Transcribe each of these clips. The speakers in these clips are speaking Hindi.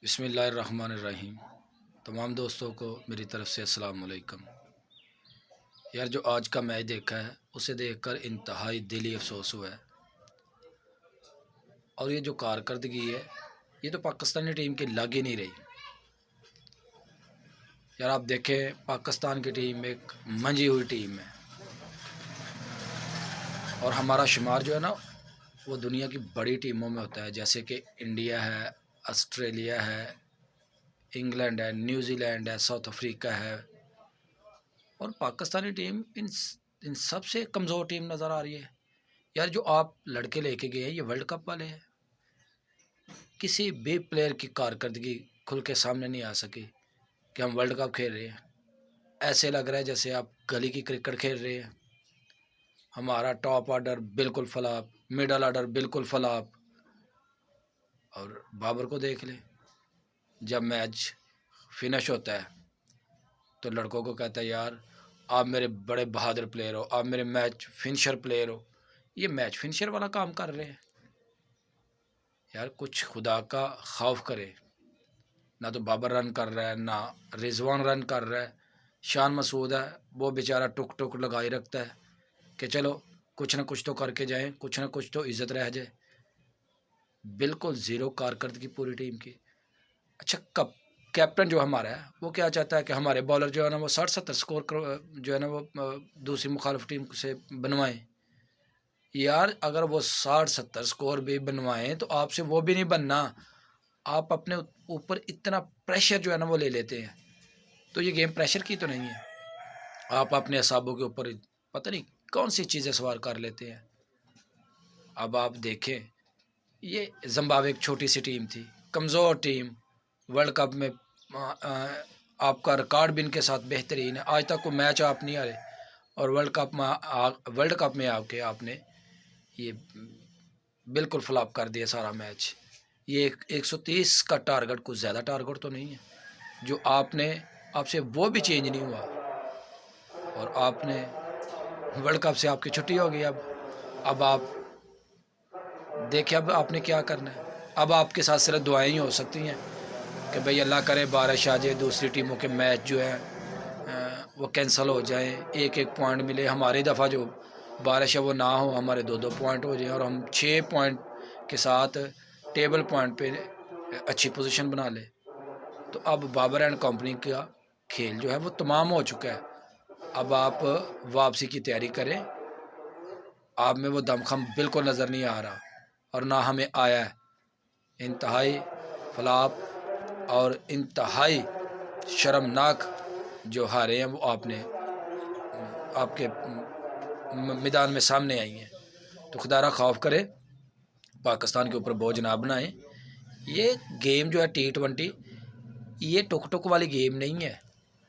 बिस्मिल्लाहिर्रहमानिर्रहीम। तमाम दोस्तों को मेरी तरफ़ से अस्सलाम वालेकुम। यार जो आज का मैच देखा है उसे देखकर इंतहाई दिली अफसोस हुआ है। और ये जो कारकर्दगी है ये तो पाकिस्तानी टीम की लग ही नहीं रही। यार आप देखें, पाकिस्तान की टीम एक मंजी हुई टीम है और हमारा शुमार जो है ना वो दुनिया की बड़ी टीमों में होता है, जैसे कि इंडिया है, ऑस्ट्रेलिया है, इंग्लैंड है, न्यूजीलैंड है, साउथ अफ्रीका है। और पाकिस्तानी टीम इन सब से कमज़ोर टीम नज़र आ रही है। यार जो आप लड़के लेके गए हैं ये वर्ल्ड कप वाले हैं। किसी भी प्लेयर की कारकर्दगी खुल के सामने नहीं आ सकी कि हम वर्ल्ड कप खेल रहे हैं। ऐसे लग रहा है जैसे आप गली की क्रिकेट खेल रहे हैं। हमारा टॉप ऑर्डर बिल्कुल फ्लॉप, मिडल ऑर्डर बिल्कुल फ्लॉप। और बाबर को देख ले, जब मैच फिनिश होता है तो लड़कों को कहता है यार आप मेरे बड़े बहादुर प्लेयर हो, आप मेरे मैच फिनिशर प्लेयर हो। ये मैच फिनिशर वाला काम कर रहे हैं। यार कुछ खुदा का खौफ करे। ना तो बाबर रन कर रहा है, ना रिजवान रन कर रहा है। शान मसूद है, वो बेचारा टुक टुक लगाई रखता है कि चलो कुछ ना कुछ तो करके जाएं, कुछ ना कुछ तो इज्जत रह जाए। बिल्कुल ज़ीरो कारकर्दगी पूरी टीम की। अच्छा, कब कैप्टन जो हमारा है वो क्या चाहता है कि हमारे बॉलर जो है ना वो 60-70 स्कोर जो है ना वो दूसरी मुखालिफ टीम से बनवाएं। यार अगर वो 60-70 स्कोर भी बनवाएं तो आपसे वो भी नहीं बनना। आप अपने ऊपर इतना प्रेशर जो है ना वो ले लेते हैं। तो ये गेम प्रेशर की तो नहीं है। आप अपने असाबों के ऊपर पता नहीं कौन सी चीज़ें सवार कर लेते हैं। अब आप देखें, ये जिम्बाब्वे एक छोटी सी टीम थी, कमज़ोर टीम। वर्ल्ड कप में आपका रिकॉर्ड भी इनके साथ बेहतरीन है। आज तक कोई मैच आप नहीं हारे और वर्ल्ड कप में आके आपने ये बिल्कुल फ्लॉप कर दिया सारा मैच। ये 130 का टारगेट कुछ ज़्यादा टारगेट तो नहीं है जो आपने, आपसे वो भी चेंज नहीं हुआ और आपने वर्ल्ड कप से आपकी छुट्टी हो गई। अब आप देखिए अब आपने क्या करना है। अब आपके साथ सिर्फ दुआएं ही हो सकती हैं कि भाई अल्लाह करे बारिश आ जाए, दूसरी टीमों के मैच जो है वो कैंसिल हो जाएं, एक एक पॉइंट मिले। हमारी दफ़ा जो बारिश है वो ना हो, हमारे 2-2 पॉइंट हो जाएं और हम 6 पॉइंट के साथ टेबल पॉइंट पे अच्छी पोजीशन बना ले। तो अब बाबर एंड कंपनी का खेल जो है वो तमाम हो चुका है। अब आप वापसी की तैयारी करें। आप में वो दमखम बिल्कुल नज़र नहीं आ रहा और ना हमें आया है। इंतहाई फ्लॉप और इंतहाई शर्मनाक जो हारे हैं वो आपके मैदान में सामने आई हैं। तो खुदारा खौफ करे, पाकिस्तान के ऊपर बोझ ना बनाएं। ये गेम जो है T20 ये टुक टुक वाली गेम नहीं है,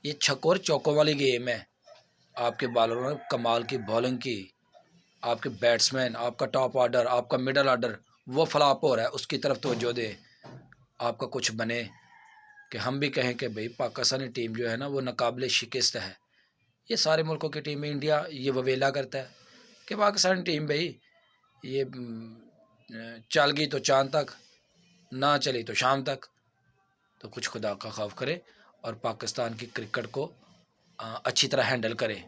ये छक्कों और चौकों वाली गेम है। आपके बॉलरों ने कमाल की बॉलिंग की, आपके बैट्समैन, आपका टॉप ऑर्डर, आपका मिडल ऑर्डर वो फ्लॉप हो रहा है, उसकी तरफ तवज्जो दे। आपका कुछ बने कि हम भी कहें कि भाई पाकिस्तानी टीम जो है ना वो नाकाबिले शिकस्त है। ये सारे मुल्कों की टीम, इंडिया ये ववेला करता है कि पाकिस्तानी टीम भाई ये चल गई तो चांद तक, ना चली तो शाम तक। तो कुछ खुदा का खौफ करे और पाकिस्तान की क्रिकेट को अच्छी तरह हैंडल करें।